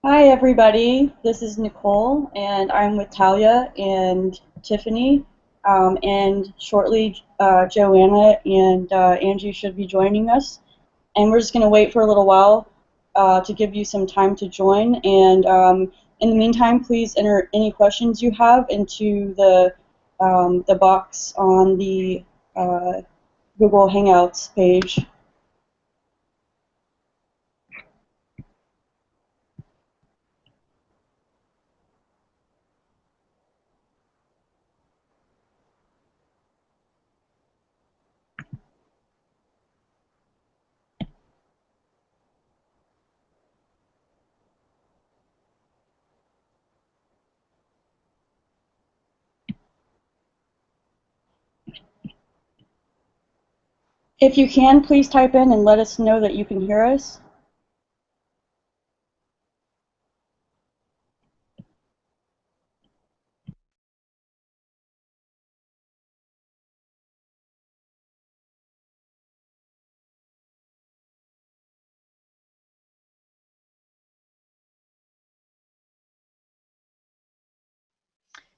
Hi everybody, this is Nicole and I'm with Talia and Tiffany and shortly Joanna and Angie should be joining us and we're just going to wait for a little while to give you some time to join and in the meantime please enter any questions you have into the box on the uh, Google Hangouts page. If you can, please type in and let us know that you can hear us.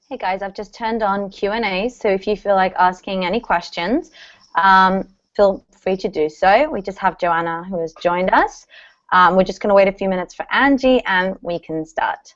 Hey guys, I've just turned on Q&A, so if you feel like asking any questions, feel free to do so. We just have Joanna who has joined us. We're just going to wait a few minutes for Angie and we can start.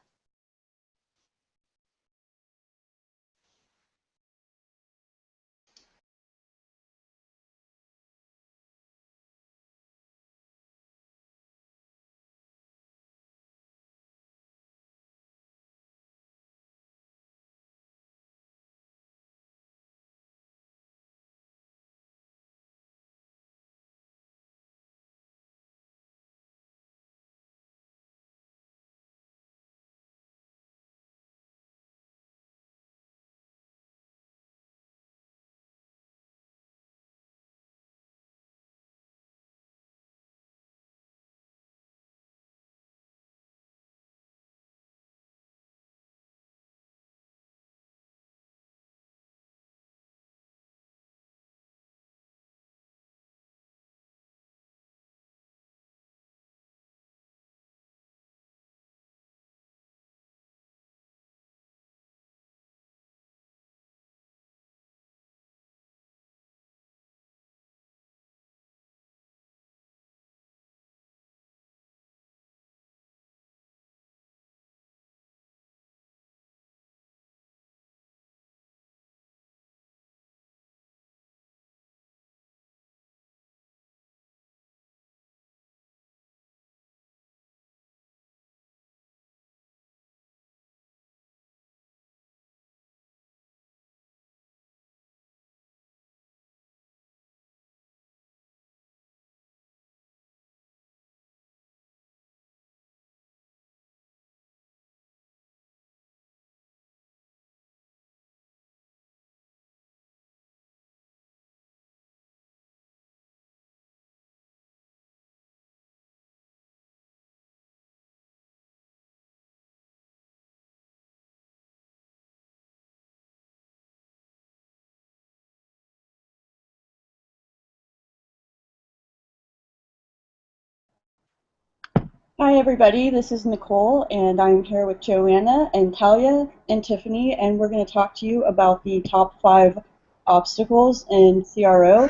Hi everybody, this is Nicole and I'm here with Joanna and Talia and Tiffany and we're going to talk to you about the top 5 obstacles in CRO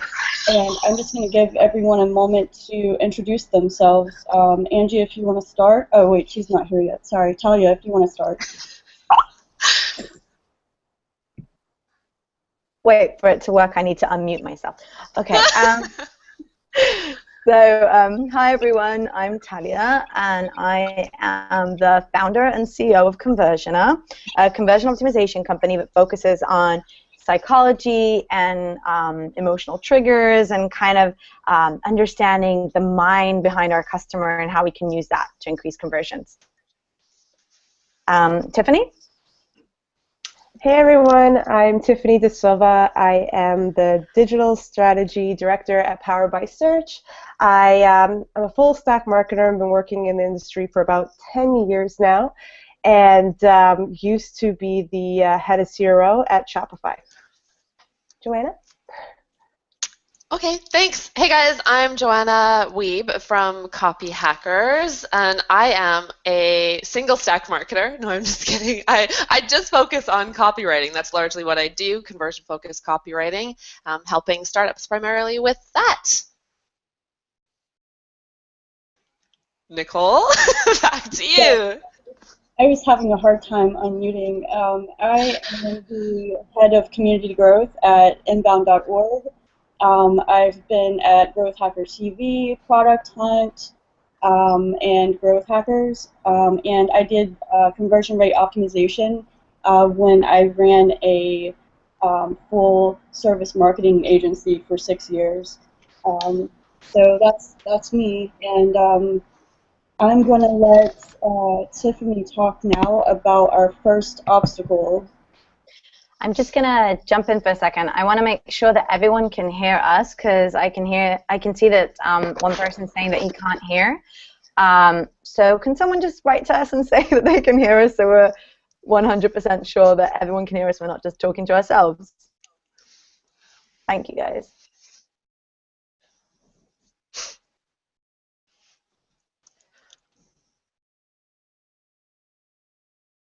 and I'm just going to give everyone a moment to introduce themselves. Angie, if you want to start. Oh wait, she's not here yet. Sorry. Talia, if you want to start. Wait, for it to work, I need to unmute myself. Okay. So, hi everyone, I'm Talia, and I am the founder and CEO of Conversioner, a conversion optimization company that focuses on psychology and emotional triggers and kind of understanding the mind behind our customer and how we can use that to increase conversions. Tiffany? Hey everyone, I'm Tiffany De Silva. I am the Digital Strategy Director at Powered by Search. I'm a full stack marketer. I've been working in the industry for about 10 years now and used to be the head of CRO at Shopify. Joanna? Okay, thanks. Hey guys, I'm Joanna Wiebe from Copy Hackers, and I am a single stack marketer. No, I'm just kidding. I just focus on copywriting. That's largely what I do, conversion focused copywriting, helping startups primarily with that. Nicole, back to Yeah, you. I was having a hard time unmuting. I am the head of community growth at inbound.org. I've been at Growth Hackers TV, Product Hunt, and Growth Hackers, and I did conversion rate optimization when I ran a full service marketing agency for 6 years. Um, so that's me, and I'm going to let Tiffany talk now about our first obstacle. I'm just gonna jump in for a second. I want to make sure that everyone can hear us because I can see that one person saying that he can't hear. So can someone just write to us and say that they can hear us so we're 100% sure that everyone can hear us, we're not just talking to ourselves? Thank you, guys.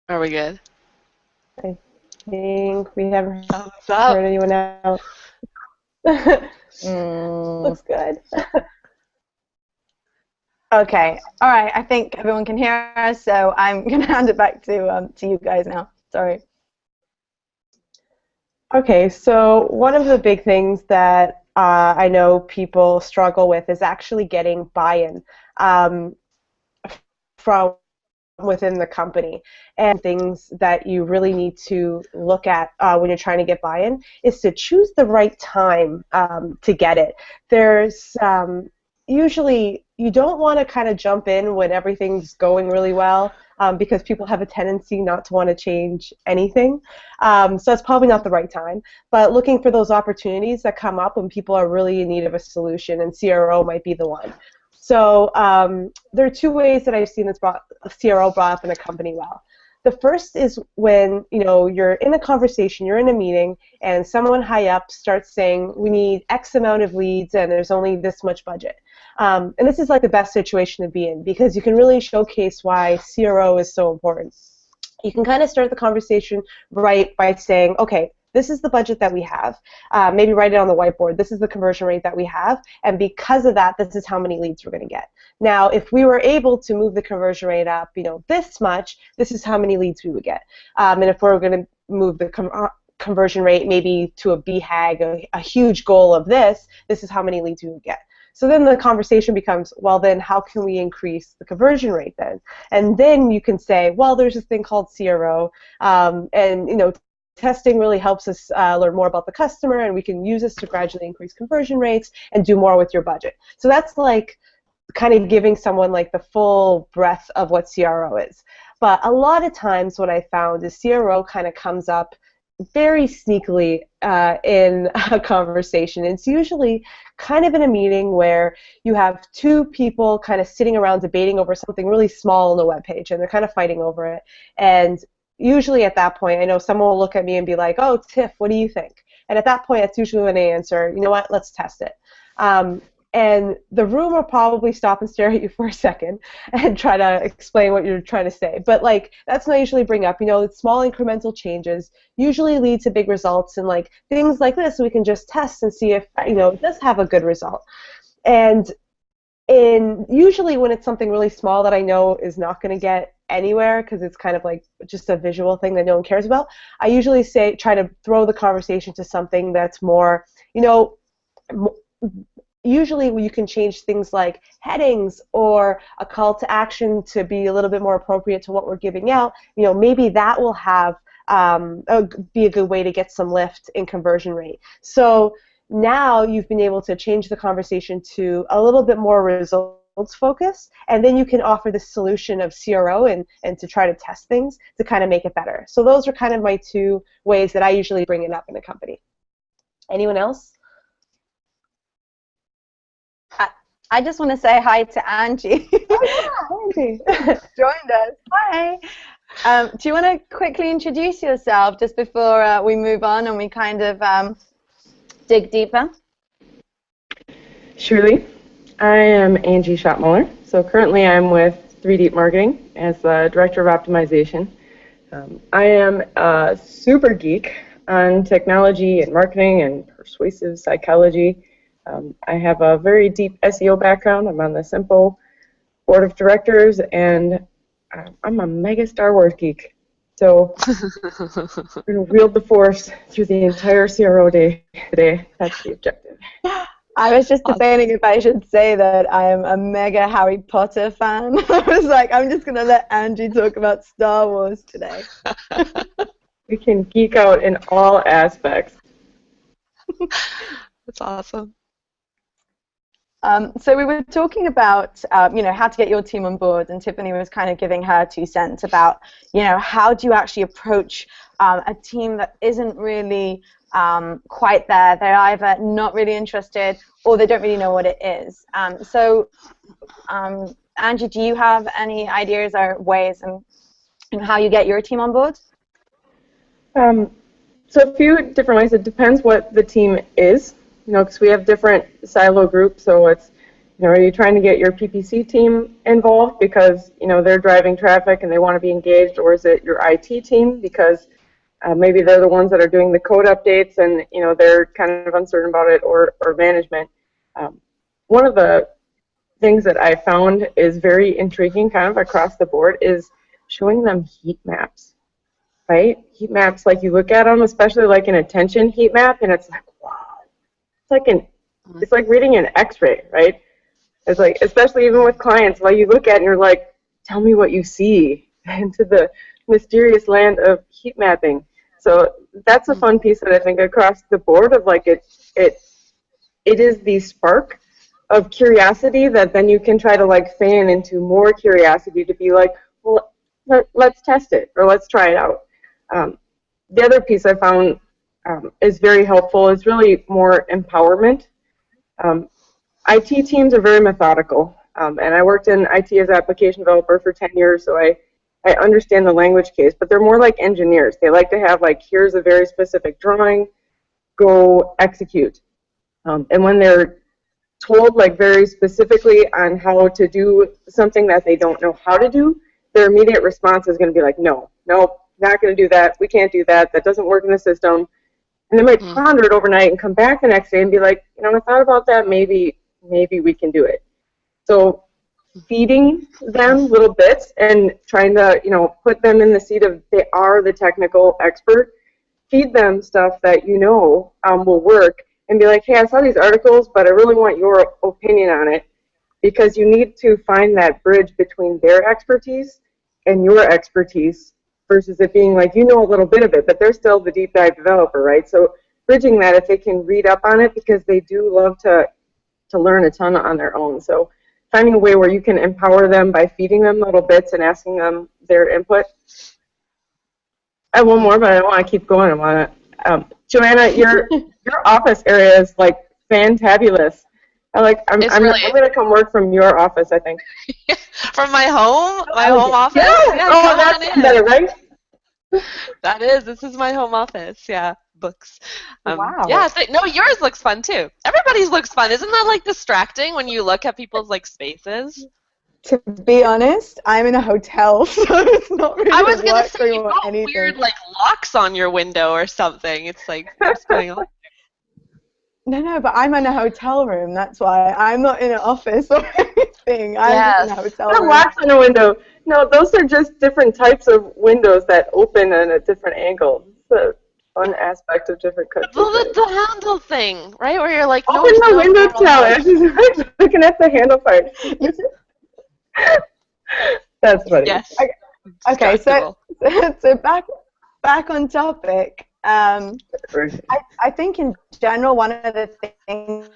Are we good? I think we haven't Thumbs up. heard anyone else. Mm, Looks good. okay. All right. I think everyone can hear us, so I'm gonna hand it back to you guys now. Sorry. Okay, so one of the big things that I know people struggle with is actually getting buy-in um, from within the company. And things that you really need to look at when you're trying to get buy-in is to choose the right time to get it. There's usually you don't want to kind of jump in when everything's going really well because people have a tendency not to want to change anything. So it's probably not the right time. But looking for those opportunities that come up when people are really in need of a solution, and CRO might be the one. So there are two ways that I've seen this CRO brought up in a company well. The first is when you're in a conversation, you're in a meeting, and someone high up starts saying, we need X amount of leads and there's only this much budget. And this is like the best situation to be in because you can really showcase why CRO is so important. You can kind of start the conversation right by saying, okay, this is the budget that we have. Maybe write it on the whiteboard. This is the conversion rate that we have, and because of that, this is how many leads we're going to get. Now, if we were able to move the conversion rate up, this much, this is how many leads we would get. And if we're going to move the conversion rate maybe to a BHAG, a huge goal of this is how many leads we would get. So then the conversation becomes, well, then how can we increase the conversion rate then? And then you can say, well, there's this thing called CRO, and testing really helps us learn more about the customer, and we can use this to gradually increase conversion rates and do more with your budget. So that's like kind of giving someone like the full breadth of what CRO is. But a lot of times what I found is CRO kind of comes up very sneakily in a conversation. It's usually kind of in a meeting where you have two people kind of sitting around debating over something really small on the webpage, and they're kind of fighting over it. And usually at that point, I know someone will look at me and be like, oh, Tiff, what do you think? And at that point, that's usually when I answer, you know what, let's test it. And the room will probably stop and stare at you for a second and try to explain what you're trying to say. But that's not usually bring up. Small incremental changes usually lead to big results, and things like this we can just test and see if it does have a good result. And usually when it's something really small that I know is not going to get anywhere because it's kind of like just a visual thing that no one cares about, I usually try to throw the conversation to something that's more, usually you can change things like headings or a call to action to be a little bit more appropriate to what we're giving out. Maybe that will have be a good way to get some lift in conversion rate. So now you've been able to change the conversation to a little bit more results focused, and then you can offer the solution of CRO and to try to test things to kind of make it better. So those are kind of my two ways that I usually bring it up in a company. Anyone else? I just want to say hi to Angie. Oh, yeah, Angie. Joined us. Hi. Do you want to quickly introduce yourself just before we move on and we kind of dig deeper? Surely. I am Angie Schottmuller. So currently I'm with 3D Marketing as the Director of Optimization. I am a super geek on technology and marketing and persuasive psychology. I have a very deep SEO background. I'm on the Simple Board of Directors, and I'm a mega Star Wars geek. So we're going to wield the Force through the entire CRO day today. That's the objective. I was just debating if I should say that I am a mega Harry Potter fan. I was like, I'm just going to let Angie talk about Star Wars today. We can geek out in all aspects. That's awesome. So we were talking about, how to get your team on board, and Tiffany was kind of giving her 2 cents about, how do you actually approach a team that isn't really quite there. They're either not really interested or they don't really know what it is. Angie, do you have any ideas or ways in how you get your team on board? So a few different ways. It depends what the team is, because we have different silo groups. So it's, are you trying to get your PPC team involved because, they're driving traffic and they want to be engaged, or is it your IT team because maybe they're the ones that are doing the code updates and, they're kind of uncertain about it, or management. One of the things that I found is very intriguing kind of across the board is showing them heat maps, right? Heat maps, like you look at them, especially like an attention heat map, and it's like, wow. It's like reading an x-ray, right? It's like, especially even with clients, like you look at it and you're like, tell me what you see into the mysterious land of heat mapping. So that's a fun piece that I think across the board of like it is the spark of curiosity that then you can try to like fan into more curiosity to be like, well, let's test it or let's try it out. The other piece I found is very helpful is really more empowerment. IT teams are very methodical, and I worked in IT as an application developer for 10 years, so I understand the language case, but they're more like engineers. They like to have like, here's a very specific drawing, go execute. And when they're told like very specifically on how to do something that they don't know how to do, their immediate response is going to be like, no, not going to do that, we can't do that, that doesn't work in the system. And they might ponder it overnight and come back the next day and be like, I thought about that, maybe we can do it. So feeding them little bits and trying to, put them in the seat of they are the technical expert, feed them stuff that will work, and be like, hey, I saw these articles, but I really want your opinion on it, because you need to find that bridge between their expertise and your expertise versus it being like, a little bit of it, but they're still the deep dive developer, right? So bridging that, if they can read up on it, because they do love to learn a ton on their own. So finding a way where you can empower them by feeding them little bits and asking them their input. I have one more, but I don't want to keep going. I want to, Joanna, your office area is like fantabulous. I'm going to come work from your office, I think. From my home office? Yeah, that's better, right? This is my home office, yeah, books. Wow. Yeah, no, yours looks fun too. Everybody's looks fun. Isn't that like distracting when you look at people's like spaces? To be honest, I'm in a hotel, so it's not really I was going to say, you've got anything. Weird like locks on your window or something. It's like, what's going on? No, but I'm in a hotel room. That's why I'm not in an office or anything. I'm just in a hotel room. Locks on a window. No, those are just different types of windows that open at a different angle. It's a fun aspect of different countries. Well, the handle thing, right? Where you're like, no, open the window challenge. Looking at the handle part. That's funny. Yes. Okay, so back on topic. I think in general, one of the things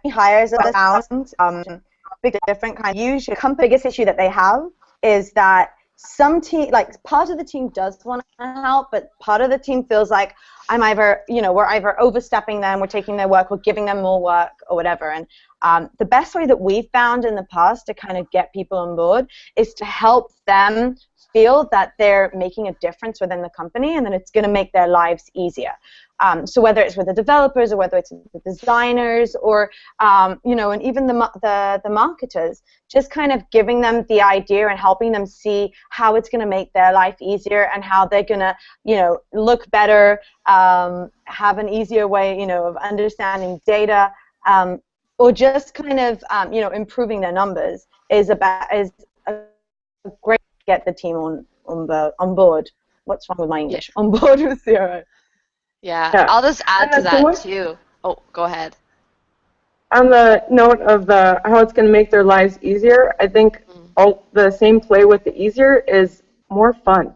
hires at the big different kind. Usually, the biggest issue that they have is that some team, like part of the team does want to help, but part of the team feels like we're either overstepping them, we're taking their work, we're giving them more work or whatever. And the best way that we've found in the past to kind of get people on board is to help them feel that they're making a difference within the company and that it's going to make their lives easier. So whether it's with the developers or whether it's with the designers or and even the marketers, just kind of giving them the idea and helping them see how it's going to make their life easier and how they're going to look better, have an easier way of understanding data, or just kind of improving their numbers is a great way to get the team on board. What's wrong with my English? On board with CRO. Yeah, I'll just add to that too. Oh, go ahead. On the note of how it's going to make their lives easier, I think all the same play with the easier is more fun.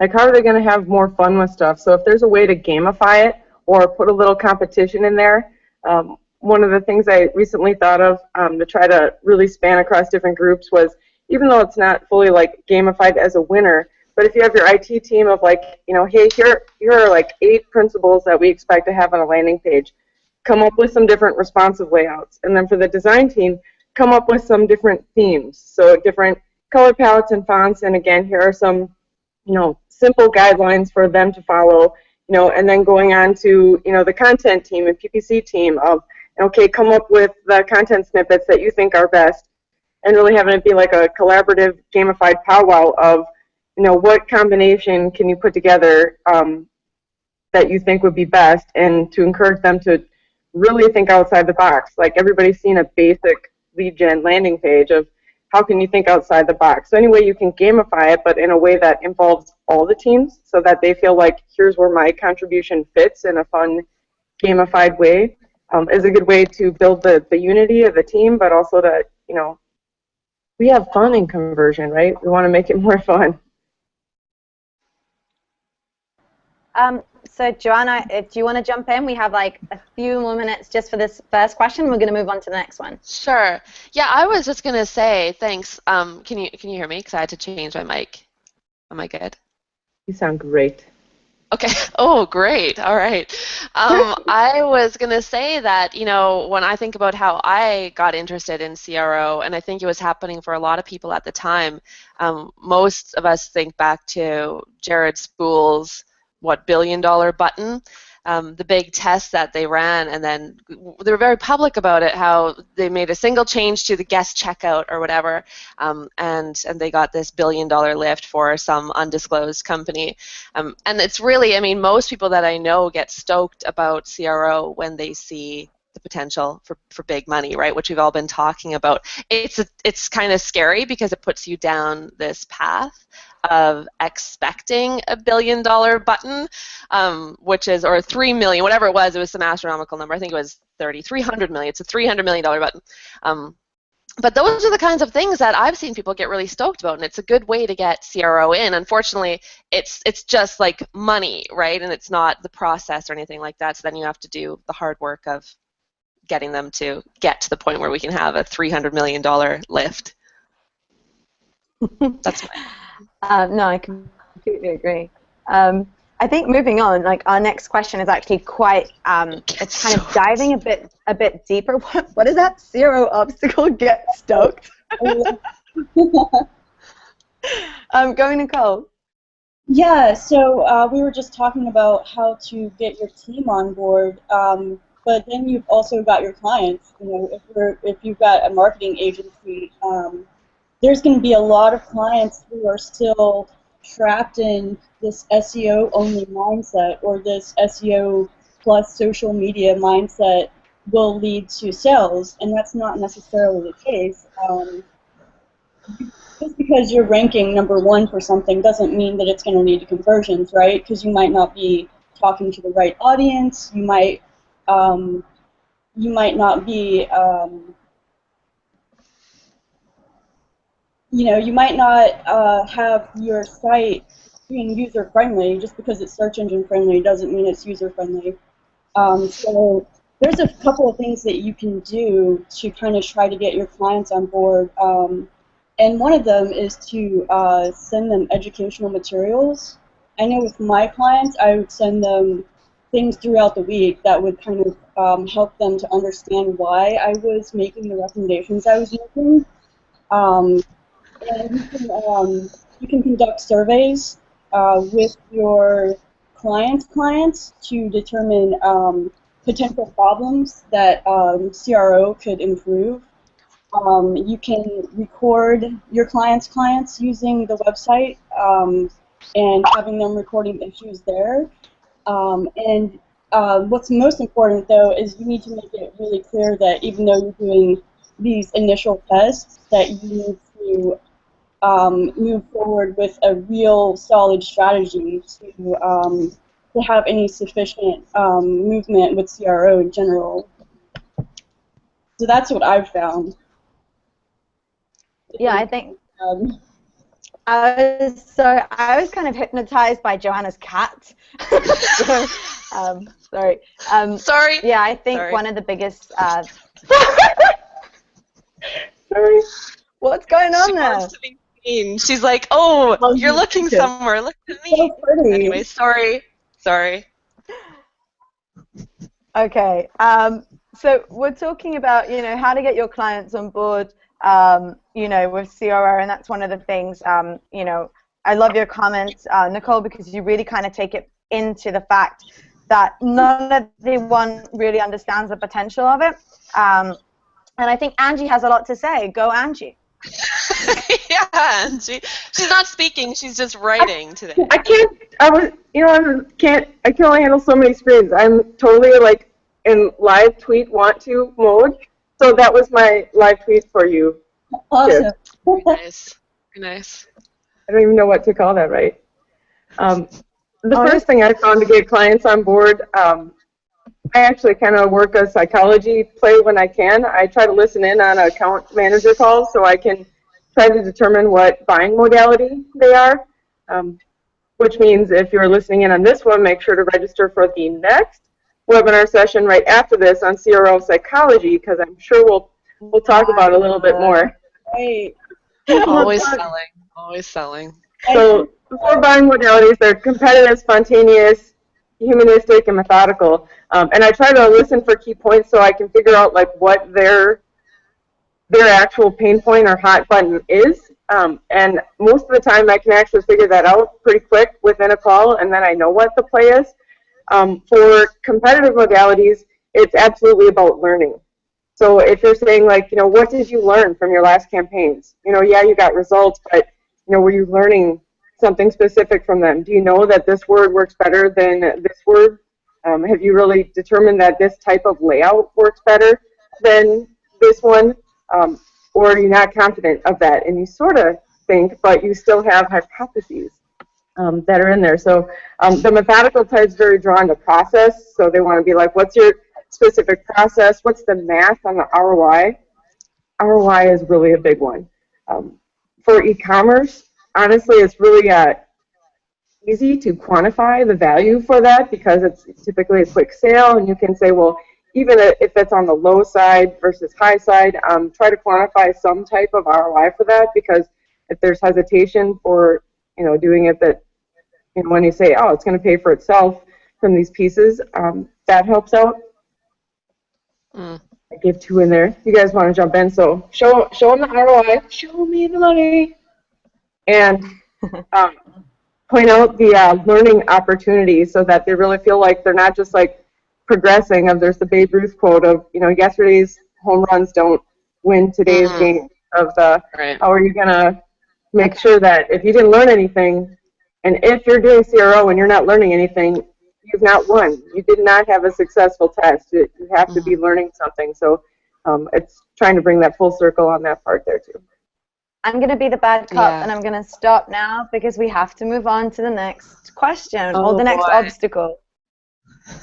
Like, how are they going to have more fun with stuff? So if there's a way to gamify it or put a little competition in there, one of the things I recently thought of to try to really span across different groups was, even though it's not fully like gamified as a winner, but if you have your IT team of like, hey, here are like 8 principles that we expect to have on a landing page, come up with some different responsive layouts. And then for the design team, come up with some different themes. So different color palettes and fonts. And again, here are some, simple guidelines for them to follow, and then going on to, the content team and PPC team of, okay, come up with the content snippets that you think are best, and really having it be like a collaborative, gamified powwow of, what combination can you put together that you think would be best, and to encourage them to really think outside the box. Like, everybody's seen a basic lead gen landing page of how can you think outside the box. So any way you can gamify it, but in a way that involves all the teams so that they feel like, here's where my contribution fits in a fun, gamified way, is a good way to build the unity of the team, but also to, we have fun in conversion, right? We want to make it more fun. So Joanna, do you want to jump in? We have like a few more minutes just for this first question. We're going to move on to the next one. Sure. Yeah, I was just going to say thanks. Can you hear me? Because I had to change my mic. Am I good? You sound great. Okay. Oh, great. All right. I was going to say that, when I think about how I got interested in CRO, and I think it was happening for a lot of people at the time, most of us think back to Jared Spool's billion-dollar button, the big test that they ran, and then they were very public about it, how they made a single change to the guest checkout or whatever, and they got this billion-dollar lift for some undisclosed company. And it's really, most people that I know get stoked about CRO when they see the potential for big money, right, which we've all been talking about. It's kind of scary because it puts you down this path of expecting a billion-dollar button, or 3 million, whatever it was some astronomical number. I think it was 300 million. It's a $300 million button. But those are the kinds of things that I've seen people get really stoked about, and it's a good way to get CRO in. Unfortunately, it's just like money, right? And it's not the process or anything like that. So then you have to do the hard work of getting them to get to the point where we can have a $300 million lift. That's no, I completely agree. I think moving on, like our next question is actually quite, it's kind of diving a bit deeper. What is that? CRO obstacle get stoked? Go, Nicole. Yeah, so we were just talking about how to get your team on board, but then you've also got your clients. If you've got a marketing agency, there's going to be a lot of clients who are still trapped in this SEO-only mindset, or this SEO plus social media mindset will lead to sales, and that's not necessarily the case. Just because you're ranking #1 for something doesn't mean that it's going to lead to conversions, right? Because you might not be talking to the right audience. You might not be you might not have your site being user-friendly. Just because it's search engine friendly doesn't mean it's user-friendly. So there's a couple of things that you can do to kind of try to get your clients on board. And one of them is to send them educational materials. I know with my clients, I would send them things throughout the week that would kind of help them to understand why I was making the recommendations I was making. Um, and you can conduct surveys with your clients to determine potential problems that CRO could improve. You can record your clients using the website and having them recording issues there. What's most important, though, is you need to make it really clear that even though you're doing these initial tests, that you need to move forward with a real solid strategy to have any sufficient movement with CRO in general. So that's what I've found. Yeah, I think I was kind of hypnotized by Joanna's cat. Sorry. Sorry. Yeah, I think Sorry. one of the biggest. Sorry. What's going on She there? wants to be seen. She's like, oh, Love you're the looking attention. somewhere. Look at So me. pretty. Anyway, sorry. Okay. So we're talking about, how to get your clients on board, with CRO, and that's one of the things, I love your comments, Nicole, because you really kind of take it into the fact that none of anyone really understands the potential of it. And I think Angie has a lot to say. Go, Angie. Yeah, and she's not speaking. She's just writing today. I can't. I can only handle so many screens. I'm totally like in live tweet want to mode. So that was my live tweet for you. Awesome. Very nice. Very nice. I don't even know what to call that, right? The first thing I found to get clients on board, I actually kind of work a psychology play when I can. I try to listen in on account manager calls so I can try to determine what buying modality they are, which means if you're listening in on this one, make sure to register for the next webinar session right after this on CRO psychology, because I'm sure we'll talk about it a little bit more. Right. Always selling. Always selling. So the 4 buying modalities, they're competitive, spontaneous, humanistic, and methodical. And I try to listen for key points so I can figure out like what their actual pain point or hot button is. And most of the time I can actually figure that out pretty quick within a call, and then I know what the play is. For competitive modalities, it's absolutely about learning. So if you're saying like, what did you learn from your last campaigns? Yeah, you got results, but were you learning something specific from them? Do you know that this word works better than this word? Have you really determined that this type of layout works better than this one? Or are you not confident of that? And you sort of think, but you still have hypotheses that are in there. So the methodical type is very drawn to process. So they want to be like, what's your specific process? What's the math on the ROI? ROI is really a big one. For e-commerce, honestly, it's really easy to quantify the value for that because it's typically a quick sale, and you can say, well, even if it's on the low side versus high side, try to quantify some type of ROI for that, because if there's hesitation for doing it, that when you say, oh, it's going to pay for itself from these pieces, that helps out. I gave 2 in there. You guys want to jump in? So show them the ROI. Show me the money. And point out the learning opportunities so that they really feel like they're not just like progressing. There's the Babe Ruth quote of, yesterday's home runs don't win today's game. How are you going to make sure that if you didn't learn anything, and if you're doing CRO and you're not learning anything, you've not won. You did not have a successful test. You have to be learning something. So it's trying to bring that full circle on that part there too. I'm going to be the bad cop, and I'm going to stop now because we have to move on to the next question or the next obstacle.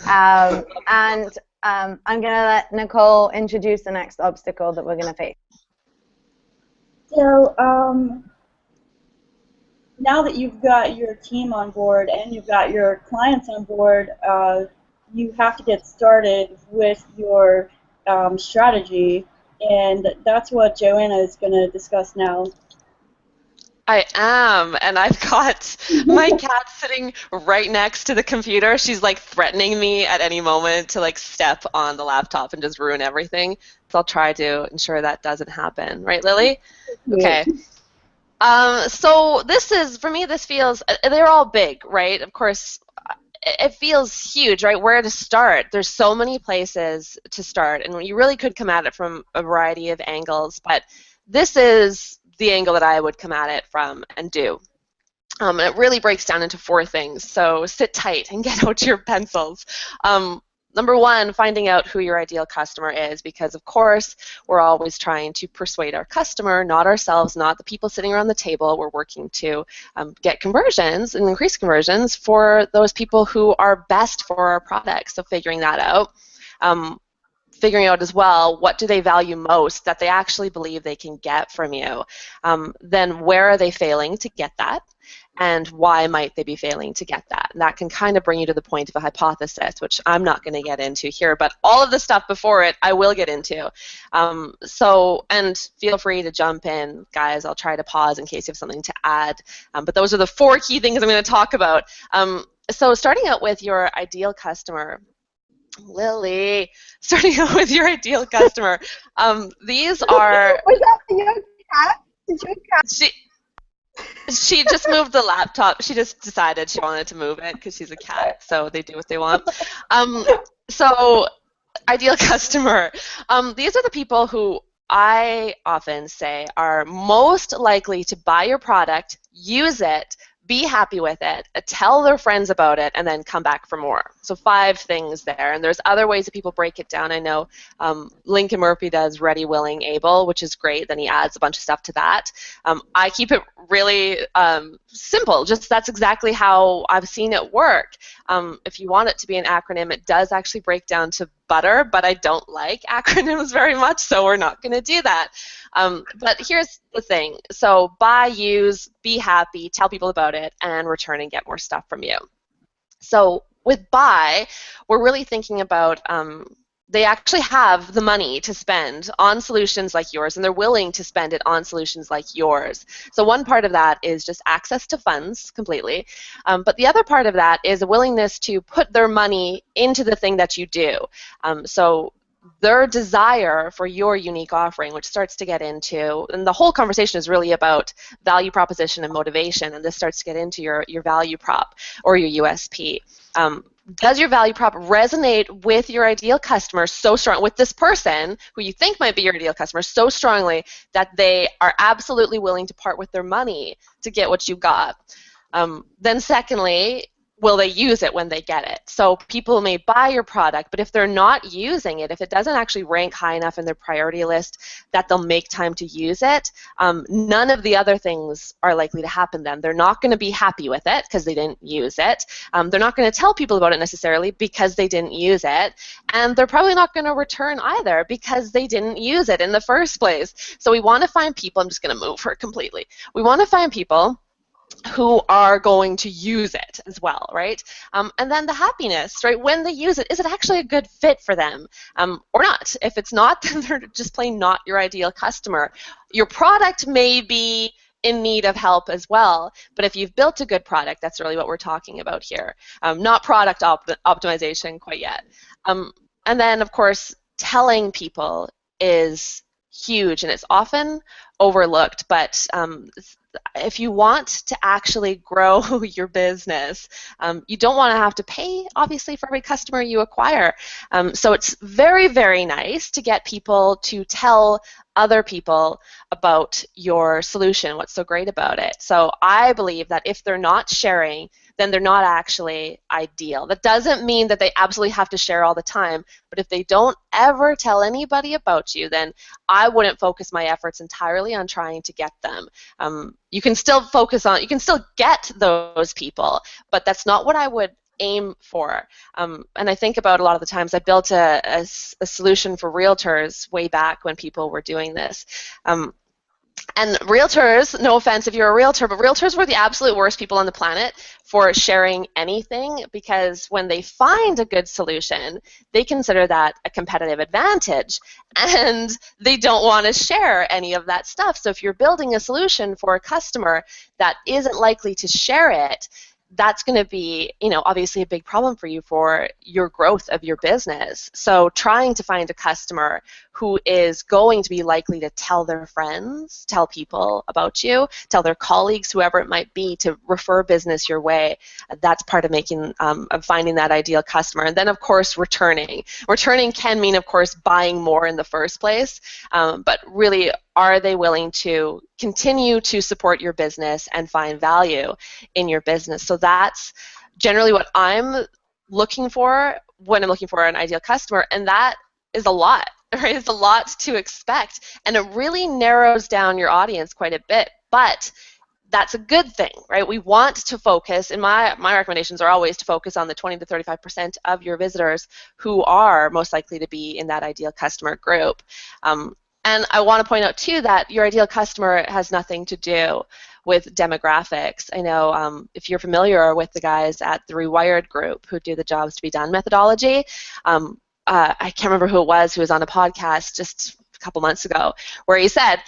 I'm going to let Nicole introduce the next obstacle that we're going to face. So now that you've got your team on board and you've got your clients on board, you have to get started with your strategy, and that's what Joanna is going to discuss now. I am, and I've got my cat sitting right next to the computer. She's like threatening me at any moment to like step on the laptop and just ruin everything. So I'll try to ensure that doesn't happen. Right, Lily? Okay. So this is, for me, this feels, they're all big, right? Of course, it feels huge, right? Where to start? There's so many places to start, and you really could come at it from a variety of angles, but this is the angle that I would come at it from and do. And it really breaks down into 4 things, so sit tight and get out your pencils. Number 1, finding out who your ideal customer is, because of course we're always trying to persuade our customer, not ourselves, not the people sitting around the table. We're working to get conversions and increase conversions for those people who are best for our products. So figuring that out. Figuring out as well, what do they value most that they actually believe they can get from you? Then where are they failing to get that? And why might they be failing to get that? And that can kind of bring you to the point of a hypothesis, which I'm not going to get into here, but all of the stuff before it, I will get into. And feel free to jump in, guys. I'll try to pause in case you have something to add. But those are the 4 key things I'm going to talk about. So starting out with your ideal customer, Lily, starting out with your ideal customer. These are. Was that your cat? Did your cat? She just moved the laptop. She just decided she wanted to move it because she's a cat, so they do what they want. So, ideal customer. These are the people who I often say are most likely to buy your product, use it, be happy with it, tell their friends about it, and then come back for more. So 5 things there. And there's other ways that people break it down. I know Lincoln Murphy does ready, willing, able, which is great. Then he adds a bunch of stuff to that. I keep it really simple. Just that's exactly how I've seen it work. If you want it to be an acronym, it does actually break down to butter, but I don't like acronyms very much, so we're not going to do that. But here's the thing. So buy, use, be happy, tell people about it, and return and get more stuff from you. So with buy, we're really thinking about they actually have the money to spend on solutions like yours, and they're willing to spend it on solutions like yours. So one part of that is just access to funds completely, but the other part of that is a willingness to put their money into the thing that you do. So their desire for your unique offering, which starts to get into, and the whole conversation is really about value proposition and motivation, and this starts to get into your value prop or your USP. Does your value prop resonate with your ideal customer so strong, with this person who you think might be your ideal customer so strongly that they are absolutely willing to part with their money to get what you got? Then secondly, will they use it when they get it? So people may buy your product, but if they're not using it, if it doesn't actually rank high enough in their priority list that they'll make time to use it, none of the other things are likely to happen then. They're not going to be happy with it because they didn't use it. They're not going to tell people about it necessarily because they didn't use it. And they're probably not going to return either because they didn't use it in the first place. So we want to find people, I'm just going to move her completely. We want to find people who are going to use it as well, right? And then the happiness, right? When they use it, is it actually a good fit for them or not? If it's not, then they're just plain not your ideal customer. Your product may be in need of help as well, but if you've built a good product, that's really what we're talking about here. Not product optimization quite yet. And then, of course, telling people is huge, and it's often overlooked, but if you want to actually grow your business, you don't want to have to pay, obviously, for every customer you acquire. So it's very, very nice to get people to tell other people about your solution, what's so great about it. So I believe that if they're not sharing, then they're not actually ideal. That doesn't mean that they absolutely have to share all the time, but if they don't ever tell anybody about you, then I wouldn't focus my efforts entirely on trying to get them. You can still you can still get those people, but that's not what I would aim for. And I think about a lot of the times I built a solution for realtors way back when people were doing this. And realtors, no offense if you're a realtor, but realtors were the absolute worst people on the planet for sharing anything, because when they find a good solution, they consider that a competitive advantage, and they don't want to share any of that stuff. So if you're building a solution for a customer that isn't likely to share it, that's going to be, obviously a big problem for you for your growth of your business. So trying to find a customer who is going to be likely to tell their friends, tell people about you, tell their colleagues, whoever it might be, to refer business your way, that's part of of finding that ideal customer. And then, of course, returning. Returning can mean, of course, buying more in the first place, but really, are they willing to continue to support your business and find value in your business? So that's generally what I'm looking for when I'm looking for an ideal customer, and that is a lot, right? It's a lot to expect, and it really narrows down your audience quite a bit, but that's a good thing, right? We want to focus, and my recommendations are always to focus on the 20 to 35% of your visitors who are most likely to be in that ideal customer group. And I want to point out, too, that your ideal customer has nothing to do with demographics. I know if you're familiar with the guys at the Rewired group who do the Jobs to be Done methodology, I can't remember who it was who was on a podcast just a couple months ago, where he said,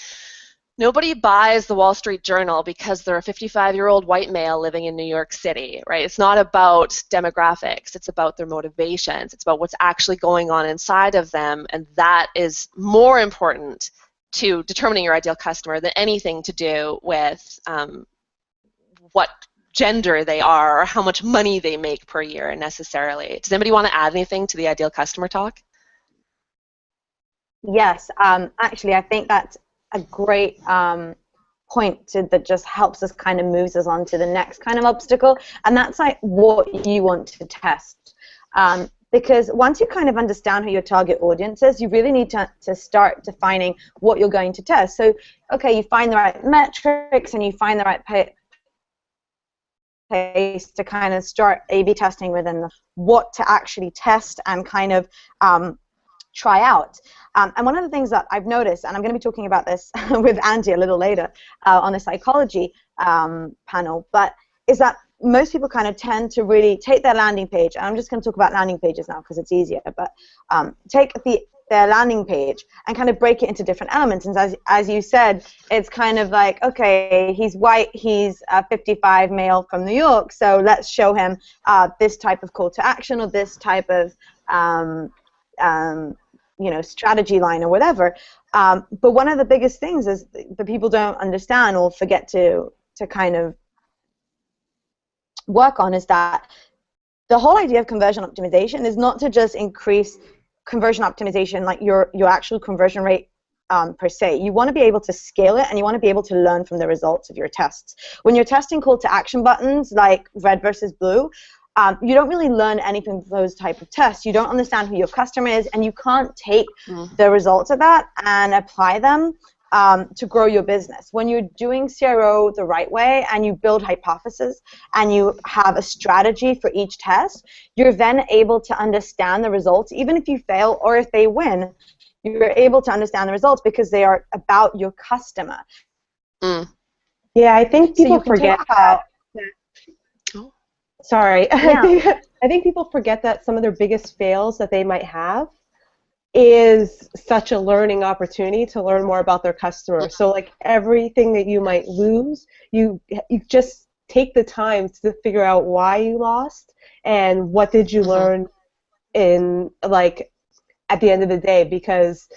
nobody buys the Wall Street Journal because they're a 55-year-old white male living in New York City, right? It's not about demographics. It's about their motivations. It's about what's actually going on inside of them, and that is more important to determining your ideal customer than anything to do with what gender they are or how much money they make per year necessarily. Does anybody want to add anything to the ideal customer talk? Yes, actually, I think that's a great point that just helps us, kind of moves us on to the next kind of obstacle, and that's like what you want to test. Because once you kind of understand who your target audience is, you really need to start defining what you're going to test. So, okay, you find the right metrics and you find the right pace to kind of start A/B testing within what to actually test and kind of try out. And one of the things that I've noticed, and I'm going to be talking about this with Angie a little later on the psychology panel, but is that most people kind of tend to really take their landing page, and I'm just going to talk about landing pages now because it's easier, but take their landing page and kind of break it into different elements. And as you said, it's kind of like, okay, he's white, he's a 55 male from New York, so let's show him this type of call to action or this type of strategy line or whatever. But one of the biggest things is that people don't understand or forget to kind of work on is that the whole idea of conversion optimization is not to just increase conversion optimization, like your actual conversion rate per se. You want to be able to scale it, and you want to be able to learn from the results of your tests. When you're testing call to action buttons like red versus blue, you don't really learn anything from those type of tests. You don't understand who your customer is, and you can't take the results of that and apply them to grow your business. When you're doing CRO the right way and you build hypotheses and you have a strategy for each test, you're then able to understand the results. Even if you fail or if they win, you're able to understand the results because they are about your customer. Yeah, I think people forget that. Sorry. Yeah. I think people forget that some of their biggest fails that they might have is such a learning opportunity to learn more about their customer. So like everything that you might lose, you just take the time to figure out why you lost and what did you learn in, like, at the end of the day, because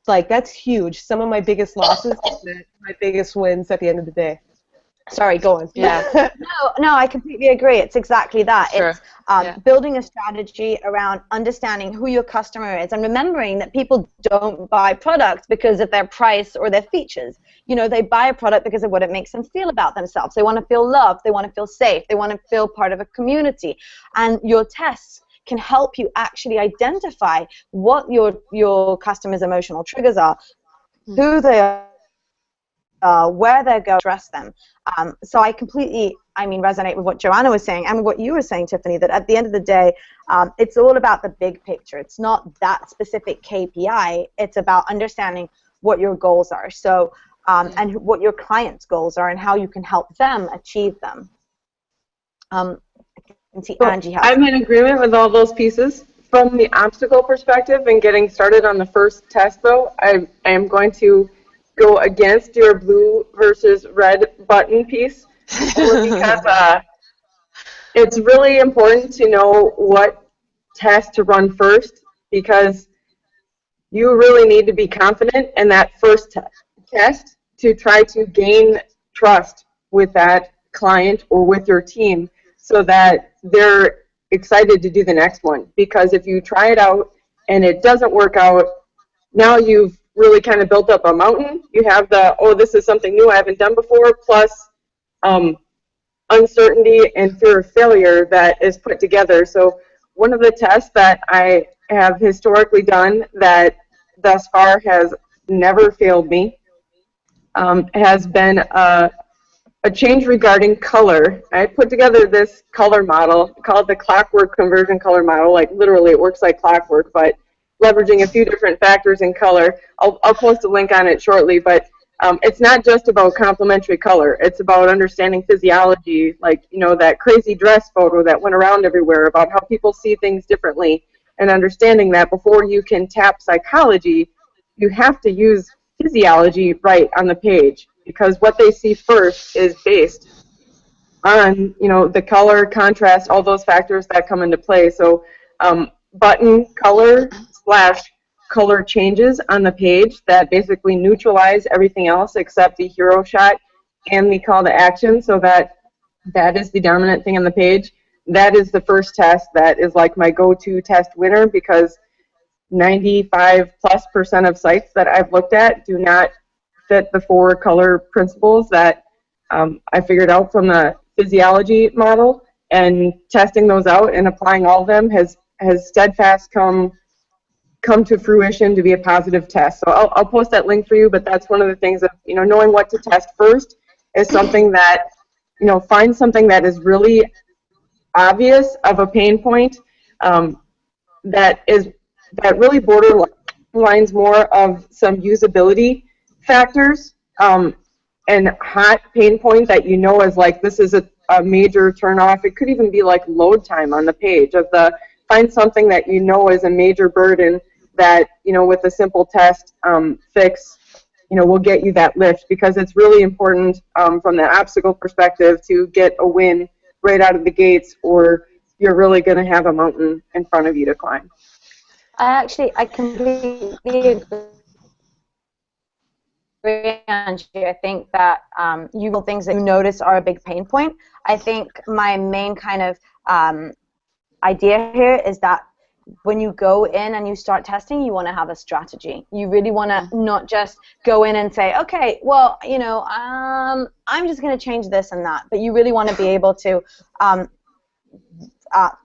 like that's huge. Some of my biggest losses are my biggest wins at the end of the day. Sorry, go on. Yeah. No, I completely agree. It's exactly that. Sure. It's building a strategy around understanding who your customer is and remembering that people don't buy products because of their price or their features. You know, they buy a product because of what it makes them feel about themselves. They want to feel loved. They want to feel safe. They want to feel part of a community. And your tests can help you actually identify what your customer's emotional triggers are, who they are, where they're going to address them. So I completely, resonate with what Joanna was saying and what you were saying, Tiffany, that at the end of the day, it's all about the big picture. It's not that specific KPI. It's about understanding what your goals are. So and what your clients' goals are and how you can help them achieve them. I can see So Angie has. I'm in agreement with all those pieces. From the obstacle perspective and getting started on the first test, though, I am going to go against your blue versus red button piece, only because it's really important to know what test to run first, because you really need to be confident in that first test to try to gain trust with that client or with your team so that they're excited to do the next one. Because if you try it out and it doesn't work out, now you've really kind of built up a mountain. You have the, oh, this is something new I haven't done before, plus uncertainty and fear of failure that is put together. So one of the tests that I have historically done that thus far has never failed me has been a change regarding color. I put together this color model called the clockwork conversion color model. Like literally it works like clockwork, but leveraging a few different factors in color. I'll post a link on it shortly, but it's not just about complementary color. It's about understanding physiology, like, you know, that crazy dress photo that went around everywhere about how people see things differently, and understanding that before you can tap psychology, you have to use physiology right on the page, because what they see first is based on, you know, the color, contrast, all those factors that come into play. So button color slash color changes on the page that basically neutralize everything else except the hero shot and the call to action, so that that is the dominant thing on the page. That is the first test that is like my go-to test winner, because 95+% of sites that I've looked at do not fit the 4 color principles that I figured out from the physiology model, and testing those out and applying all of them has steadfast come to fruition to be a positive test. So I'll post that link for you, but that's one of the things of, you know, knowing what to test first is something that, you know, find something that is really obvious of a pain point, that really borderlines more of some usability factors, and hot pain point that you know is like, this is a major turnoff. It could even be like load time on the page of the, find something that you know is a major burden that, you know, with a simple test fix, you know, will get you that lift, because it's really important from the obstacle perspective to get a win right out of the gates, or you're really going to have a mountain in front of you to climb. I completely agree, Angie. I think that you will things that you notice are a big pain point. I think my main kind of idea here is that when you go in and you start testing, you want to have a strategy. You really want to not just go in and say, okay, well, you know, I'm just going to change this and that, but you really want to be able to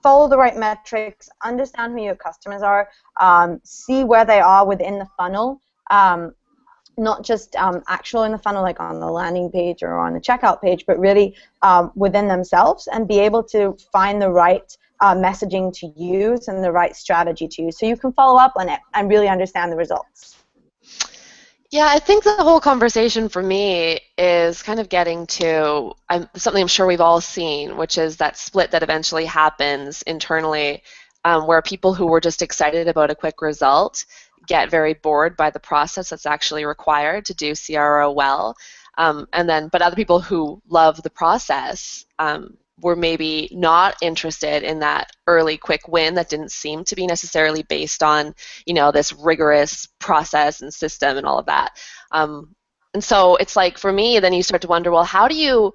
follow the right metrics, understand who your customers are, see where they are within the funnel, not just actual in the funnel like on the landing page or on the checkout page, but really within themselves, and be able to find the right messaging to use and the right strategy to use so you can follow up on it and really understand the results. Yeah, I think the whole conversation for me is kind of getting to something I'm sure we've all seen, which is that split that eventually happens internally, where people who were just excited about a quick result get very bored by the process that's actually required to do CRO well, but other people who love the process were maybe not interested in that early quick win that didn't seem to be necessarily based on, you know, this rigorous process and system and all of that. And so it's like, for me, then you start to wonder, well, how do you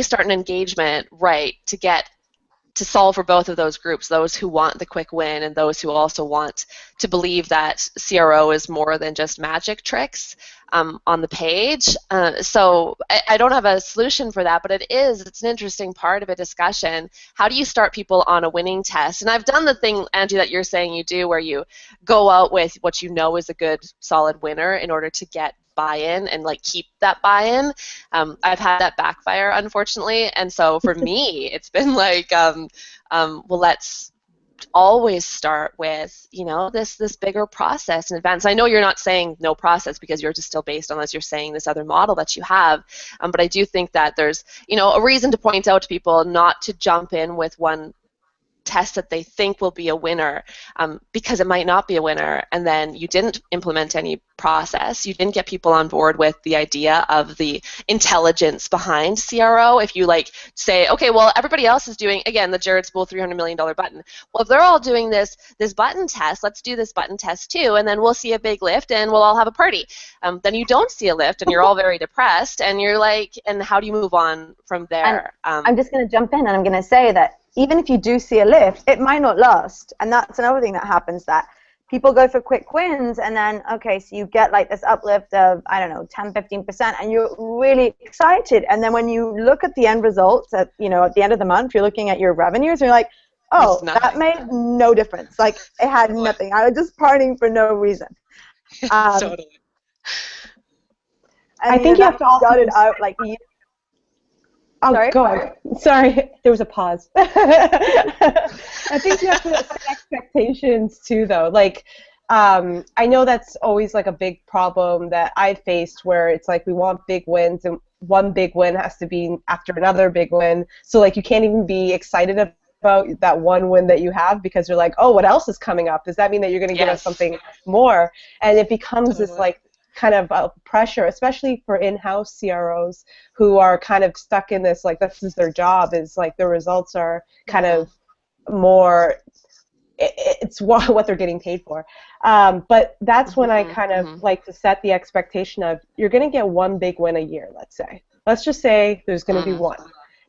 start an engagement right to solve for both of those groups, those who want the quick win and those who also want to believe that CRO is more than just magic tricks on the page. So I don't have a solution for that, but it's an interesting part of a discussion. How do you start people on a winning test? And I've done the thing, Angie, that you're saying you do, where you go out with what you know is a good, solid winner in order to get buy-in and like keep that buy-in. I've had that backfire, unfortunately, and so for me, it's been like, well, let's always start with, you know, this bigger process in advance. I know you're not saying no process because you're just still based on this. You're saying this other model that you have, but I do think that there's, you know, a reason to point out to people not to jump in with one test that they think will be a winner, because it might not be a winner, and then you didn't implement any process. You didn't get people on board with the idea of the intelligence behind CRO. If you like say, okay, well, everybody else is doing, again, the Jared Spool $300 million button. Well, if they're all doing this button test, let's do this button test too, and then we'll see a big lift and we'll all have a party. Then you don't see a lift and you're all very depressed, and you're like, and how do you move on from there? I'm just going to jump in and I'm going to say that even if you do see a lift, it might not last. And that's another thing that happens, that people go for quick wins and then, okay, so you get like this uplift of, I don't know, 10, 15%, and you're really excited. And then when you look at the end results at, you know, at the end of the month, you're looking at your revenues and you're like, oh, that made no difference. Like, it had nothing. I was just partying for no reason. Totally. I think you have to also started out like Oh, sorry? go on. Sorry, there was a pause. I think you have to set expectations too, though. Like, I know that's always like a big problem that I've faced, where it's like we want big wins, and one big win has to be after another big win. So like you can't even be excited about that one win that you have, because you're like, oh, what else is coming up? Does that mean that you're going to give us something more? And it becomes this like kind of pressure, especially for in-house CROs who are kind of stuck in this, like, this is their job, is like the results are kind of more, it's what they're getting paid for. But that's when I kind of like to set the expectation of, you're going to get one big win a year, let's say. Let's just say there's going to be one.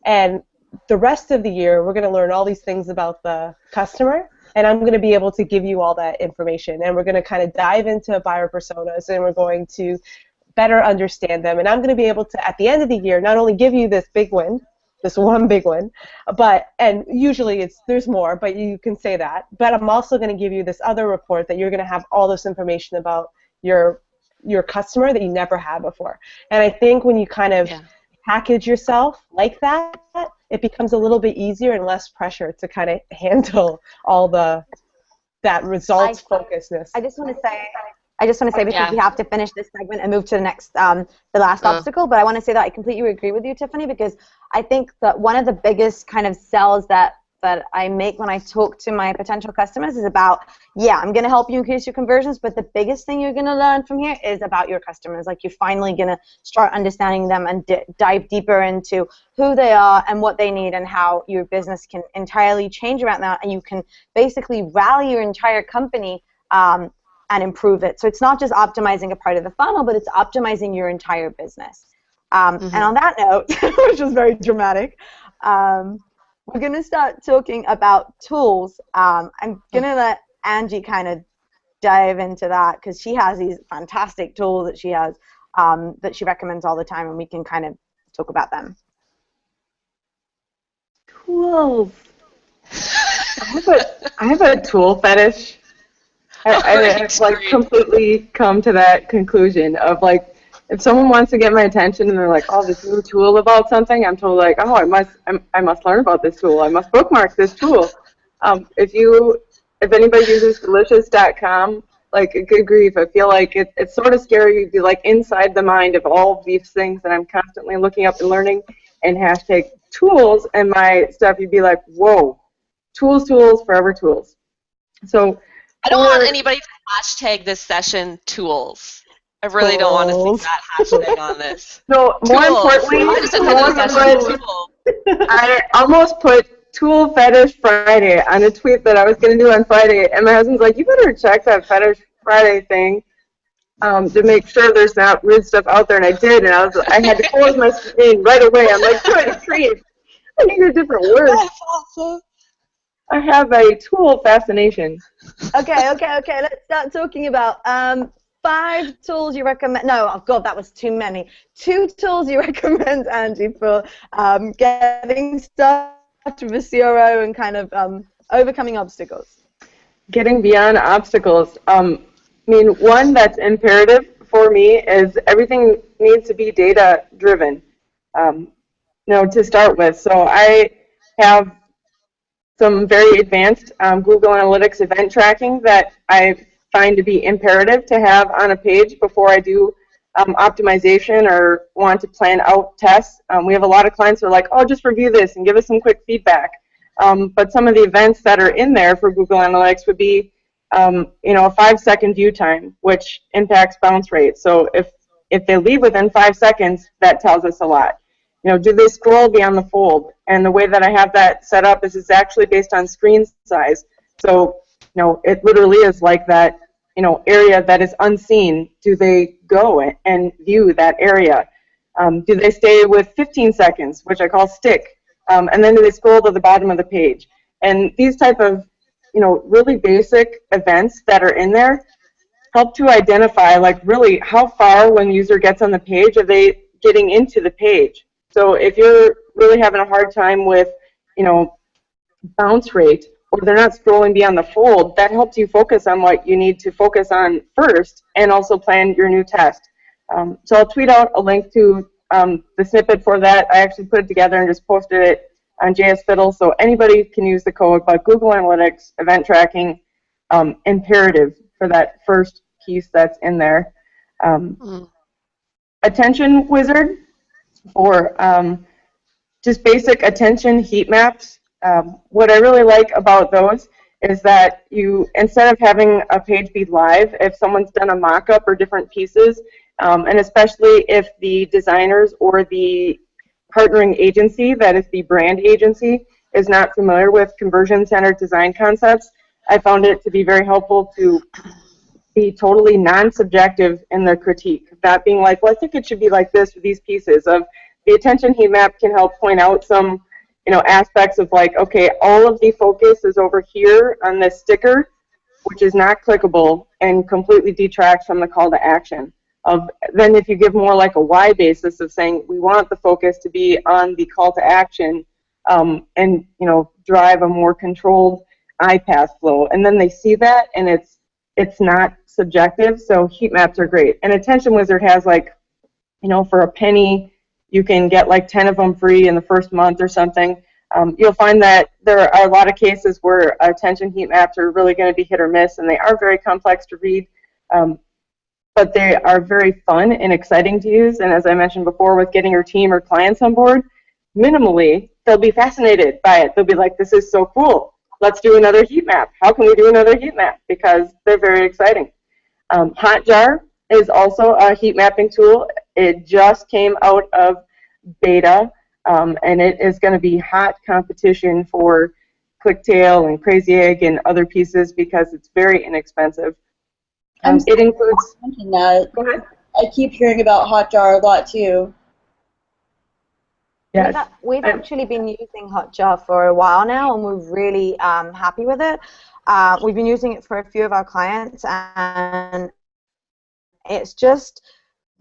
And the rest of the year, we're going to learn all these things about the customer, and I'm going to be able to give you all that information, and we're going to kind of dive into buyer personas, and we're going to better understand them, and I'm going to be able to, at the end of the year, not only give you this big win, this one big win, but, and usually there's more, but you can say that, but I'm also going to give you this other report that you're going to have all this information about your customer that you never had before. And I think when you kind of package yourself like that, it becomes a little bit easier and less pressure to kind of handle all that results focusedness. I just want to say, because we have to finish this segment and move to the next, the last obstacle, but I want to say that I completely agree with you, Tiffany, because I think that one of the biggest kind of sells that I make when I talk to my potential customers is about, I'm going to help you increase your conversions, but the biggest thing you're going to learn from here is about your customers. Like, you're finally going to start understanding them and dive deeper into who they are and what they need, and how your business can entirely change around that, and you can basically rally your entire company and improve it. So it's not just optimizing a part of the funnel, but it's optimizing your entire business. And on that note, which was very dramatic, we're going to start talking about tools. I'm going to let Angie kind of dive into that, because she has these fantastic tools that she has, that she recommends all the time, and we can kind of talk about them. Tools. I have a tool fetish. I've like completely come to that conclusion of, like, if someone wants to get my attention and they're like, oh, this new tool about something, I'm totally like, oh, I must learn about this tool. I must bookmark this tool. If anybody uses delicious.com, like, good grief, I feel like it's sort of scary to be like inside the mind of all of these things that I'm constantly looking up and learning, and hashtag tools and my stuff, you'd be like, whoa, tools, forever tools. So I don't want anybody to hashtag this session tools. I really don't want to see that hashtag on this. No, more importantly, I almost put Tool Fetish Friday on a tweet that I was going to do on Friday, and my husband's like, you better check that Fetish Friday thing to make sure there's not weird stuff out there, and I did, and I had to close my screen right away. I'm like, good grief, I need a different word. That's awesome. I have a tool fascination. Okay, let's start talking about 5 tools you recommend. No, oh God, that was too many. 2 tools you recommend, Angie, for getting started with CRO and kind of overcoming obstacles. Getting beyond obstacles. I mean, one that's imperative for me is everything needs to be data-driven, to start with. So I have some very advanced Google Analytics event tracking that I find to be imperative to have on a page before I do optimization or want to plan out tests. We have a lot of clients who are like, oh, just review this and give us some quick feedback. But some of the events that are in there for Google Analytics would be, you know, a 5-second view time, which impacts bounce rate. So if they leave within 5 seconds, that tells us a lot. You know, do they scroll beyond the fold? And the way that I have that set up is it's actually based on screen size. So, you know, it literally is like that, you know, area that is unseen. Do they go and view that area? Do they stay with 15 seconds, which I call stick? And then do they scroll to the bottom of the page? And these type of, you know, really basic events that are in there help to identify, like, really how far when the user gets on the page are they getting into the page. So if you're really having a hard time with, you know, bounce rate, or they're not scrolling beyond the fold, that helps you focus on what you need to focus on first and also plan your new test. So I'll tweet out a link to the snippet for that. I actually put it together and just posted it on JS Fiddle, so anybody can use the code, but Google Analytics event tracking imperative for that first piece that's in there. Attention wizard for just basic attention heat maps. What I really like about those is that you, instead of having a page be live, if someone's done a mock-up or different pieces, and especially if the designers or the partnering agency, that is the brand agency, is not familiar with conversion-centered design concepts, I found it to be very helpful to be totally non-subjective in their critique. That being like, well, I think it should be like this for these pieces. Of the attention heat map can help point out some, you know, aspects of like, okay, all of the focus is over here on this sticker, which is not clickable and completely detracts from the call to action. Then if you give more like a why basis of saying we want the focus to be on the call to action and, you know, drive a more controlled iPath flow, and then they see that and it's not subjective. So heat maps are great. And Attention Wizard has, like, you know, for a penny you can get like 10 of them free in the first month or something. You'll find that there are a lot of cases where attention heat maps are really going to be hit or miss, and they are very complex to read, but they are very fun and exciting to use. And as I mentioned before, with getting your team or clients on board, minimally, they'll be fascinated by it. They'll be like, this is so cool. Let's do another heat map. How can we do another heat map? Because they're very exciting. Hotjar is also a heat mapping tool. It just came out of beta, and it is going to be hot competition for Clicktail and Crazy Egg and other pieces because it's very inexpensive. It includes. That. Go ahead. I keep hearing about Hotjar a lot too. Yes. We've actually been using Hotjar for a while now, and we're really happy with it. We've been using it for a few of our clients, and it's just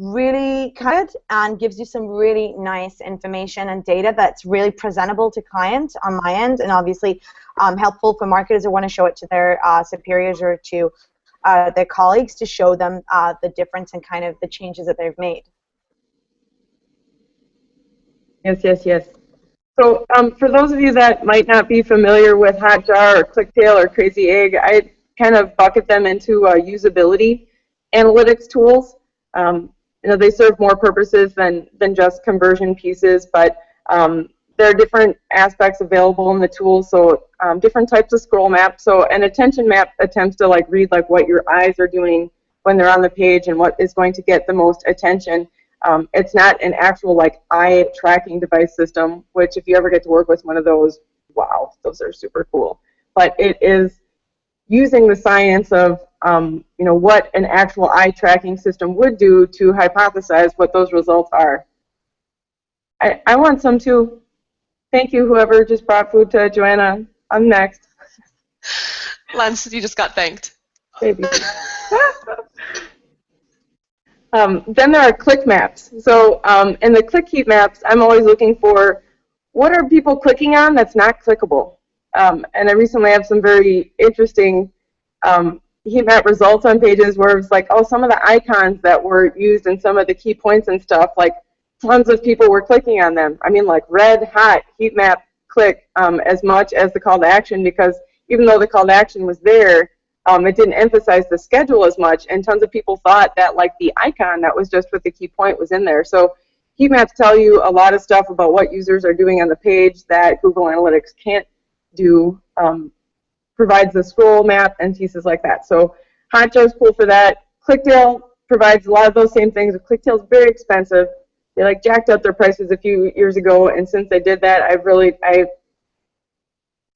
really good and gives you some really nice information and data that's really presentable to clients on my end, and obviously helpful for marketers who want to show it to their superiors or to their colleagues to show them the difference and kind of the changes that they've made. Yes, yes, yes. So for those of you that might not be familiar with Hotjar or Clicktail or Crazy Egg, I kind of bucket them into usability analytics tools. You know, they serve more purposes than just conversion pieces, but there are different aspects available in the tool. So different types of scroll maps. So an attention map attempts to like read like what your eyes are doing when they're on the page and what is going to get the most attention. It's not an actual like eye tracking device system, which if you ever get to work with one of those, wow, those are super cool. But it is using the science of you know, what an actual eye tracking system would do to hypothesize what those results are. I want some too. Thank you, whoever just brought food to Joanna. I'm next. Lance, you just got thanked. Baby. Then there are click maps. So in the click heat maps, I'm always looking for what are people clicking on that's not clickable. And I recently have some very interesting heat map results on pages where it's like, oh, some of the icons that were used in some of the key points and stuff, like tons of people were clicking on them. I mean, like red hot heat map click as much as the call to action, because even though the call to action was there, it didn't emphasize the schedule as much, and tons of people thought that like the icon that was just with the key point was in there. So heat maps tell you a lot of stuff about what users are doing on the page that Google Analytics can't do. Provides the scroll map and pieces like that. So Hotjar is cool for that. Clicktail provides a lot of those same things. Clicktail is very expensive. They like jacked up their prices a few years ago, and since they did that,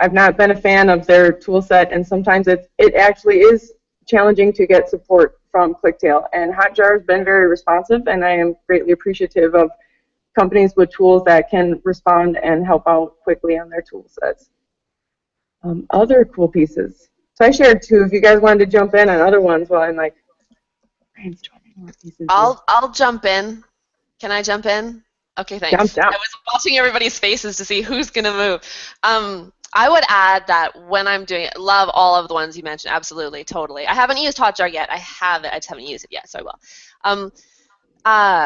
I've not been a fan of their tool set, and sometimes it actually is challenging to get support from Clicktail. And Hotjar has been very responsive, and I am greatly appreciative of companies with tools that can respond and help out quickly on their tool sets. Other cool pieces. So I shared two. If you guys wanted to jump in on other ones while I'm like brainstorming more pieces. I'll jump in. Can I jump in? Okay, thanks. Jump. I was watching everybody's faces to see who's gonna move. I would add that when I'm doing it, love all of the ones you mentioned. Absolutely, totally. I haven't used Hotjar yet. I have it. I just haven't used it yet, so I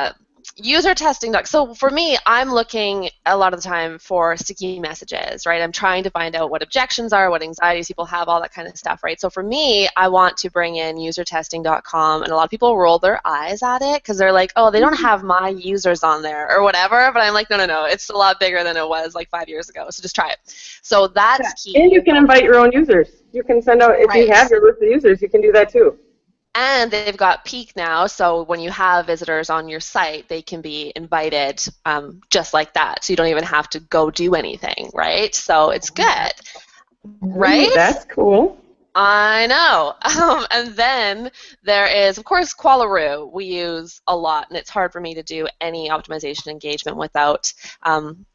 will. User testing. So for me, I'm looking a lot of the time for sticky messages, right? I'm trying to find out what objections are, what anxieties people have, all that kind of stuff, right? So for me, I want to bring in usertesting.com, and a lot of people roll their eyes at it because they're like, oh, they don't have my users on there or whatever, but I'm like, no, it's a lot bigger than it was like 5 years ago, so just try it. So that's key. And you can invite your own users. You can send out, if you have your list of users, you can do that too. And they've got Peak now, so when you have visitors on your site, they can be invited just like that. So you don't even have to go do anything, right? So it's good, right? That's cool. I know. And then there is, of course, Qualaroo we use a lot, and it's hard for me to do any optimization engagement without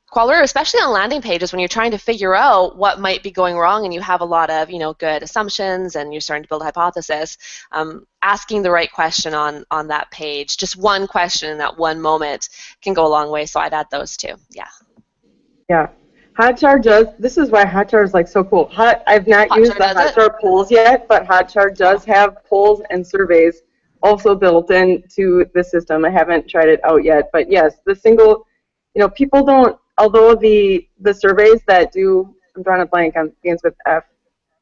Qualaroo, especially on landing pages when you're trying to figure out what might be going wrong and you have a lot of, good assumptions and you're starting to build a hypothesis. Asking the right question on that page, just one question in that one moment can go a long way, so I'd add those two. Yeah. Hotjar does, this is why Hotjar is like so cool. I've not used the Hotjar polls yet, but Hotjar does have polls and surveys also built into the system. I haven't tried it out yet, but yes, the single, people don't, although the surveys that do, I'm drawing a blank on begins with F,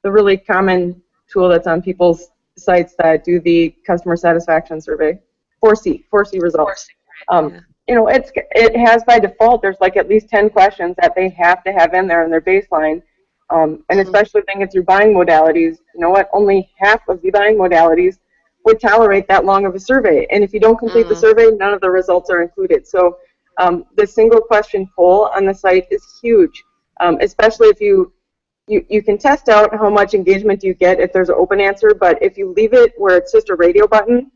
the really common tool that's on people's sites that do the customer satisfaction survey, 4C results. It has by default, there's like at least 10 questions that they have to have in there in their baseline. And especially thinking through buying modalities, only half of the buying modalities would tolerate that long of a survey. And if you don't complete the survey, none of the results are included. So the single question poll on the site is huge, especially if you can test out how much engagement you get if there's an open answer, but if you leave it where it's just a radio button,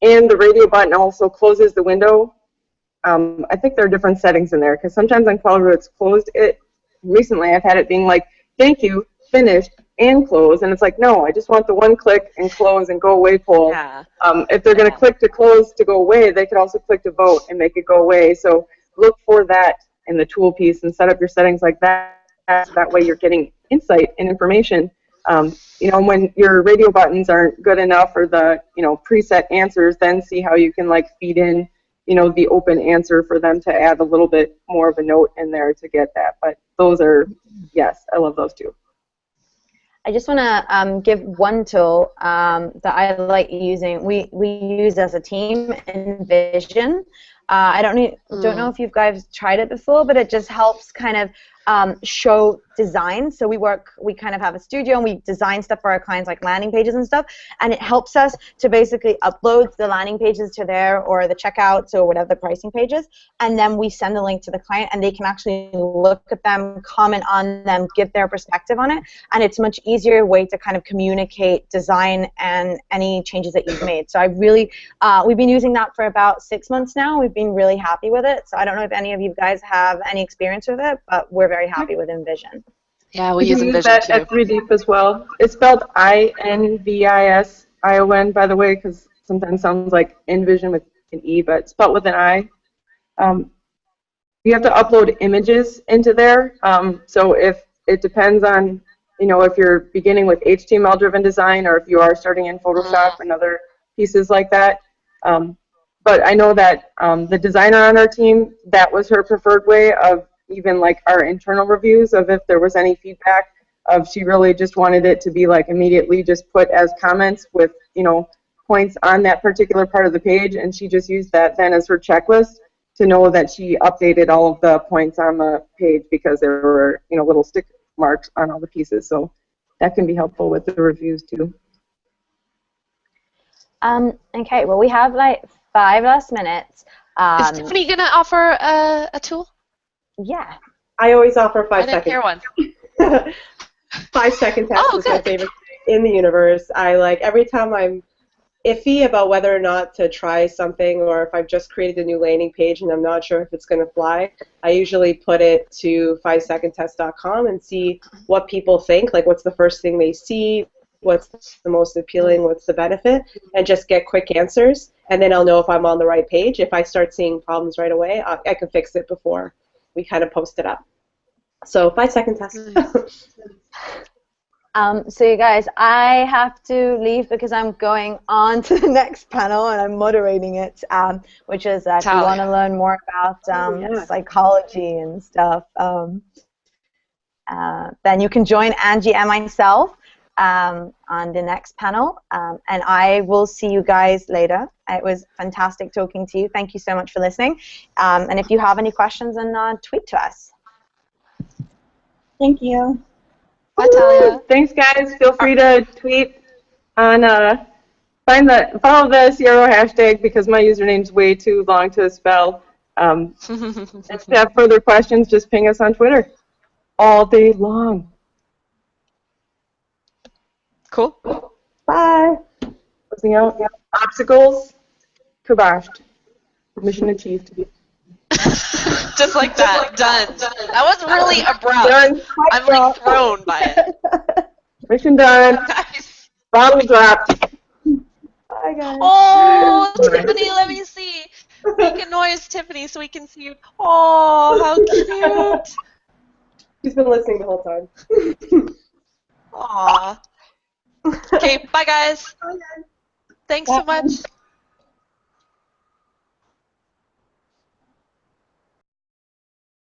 and the radio button also closes the window, I think there are different settings in there, because sometimes on Qualaroo it's closed. Recently I've had it being like, thank you, finished, and close, and it's like, no, I just want the one click and close and go away poll. Yeah. If they're going to click to close to go away, they could also click to vote and make it go away. So look for that in the tool piece and set up your settings like that. That way you're getting insight and information. When your radio buttons aren't good enough or the preset answers, then see how you can like feed in the open answer for them to add a little bit more of a note in there to get that. But those are, yes, I love those too. I just want to give one tool that I like using. We use as a team Envision. I don't know if you guys tried it before, but it just helps kind of show design. So we kind of have a studio and we design stuff for our clients, like landing pages and stuff, and it helps us to basically upload the landing pages to there, or the checkouts, or whatever the pricing pages, and then we send the link to the client and they can actually look at them, comment on them, give their perspective on it, and it's a much easier way to kind of communicate design and any changes that you've made. So I really, we've been using that for about 6 months now. We've been really happy with it. So I don't know if any of you guys have any experience with it, but we're very happy with Envision. Yeah, we use Envision that too. at 3Deep as well. It's spelled INVISION, by the way, because sometimes it sounds like Envision with an E, but it's spelled with an I. You have to upload images into there. So if it depends on, if you're beginning with HTML-driven design, or if you are starting in Photoshop and other pieces like that. But I know that the designer on our team, that was her preferred way of even like our internal reviews of if there was any feedback. Of she really just wanted it to be like immediately just put as comments with points on that particular part of the page, and she just used that then as her checklist to know that she updated all of the points on the page because there were little stick marks on all the pieces. So that can be helpful with the reviews too. Okay, well, we have like 5 last minutes. Is Tiffany going to offer a tool? Yeah. I always offer 5 I didn't seconds. hear one. 5-second test Oh, is my good. favorite thing in the universe. I like every time I'm iffy about whether or not to try something, or if I've just created a new landing page and I'm not sure if it's going to fly, I usually put it to 5secondtest.com and see what people think, like what's the first thing they see, what's the most appealing, what's the benefit, and just get quick answers, and then I'll know if I'm on the right page. If I start seeing problems right away, I can fix it before we kind of post it up. So 5-second test. So you guys, I have to leave because I'm going on to the next panel and I'm moderating it, which is if you want to learn more about psychology and stuff, then you can join Angie and myself on the next panel, and I will see you guys later. It was fantastic talking to you. Thank you so much for listening, and if you have any questions, then tweet to us. Thank you. Bye, Talia. Thanks, guys. Feel free to tweet on, follow the CRO hashtag because my username's way too long to spell. If you have further questions, just ping us on Twitter all day long. Cool. Bye. Closing out. Obstacles, kaboshed. Mission achieved. Just like that. Done. That was really abrupt. Done. I'm like thrown by it. Mission done. Nice. Bottle dropped. Bye, guys. Oh, Tiffany, let me see. Make a noise, Tiffany, so we can see you. Oh, how cute. She's been listening the whole time. Aw. Okay, bye, guys. Thanks so much.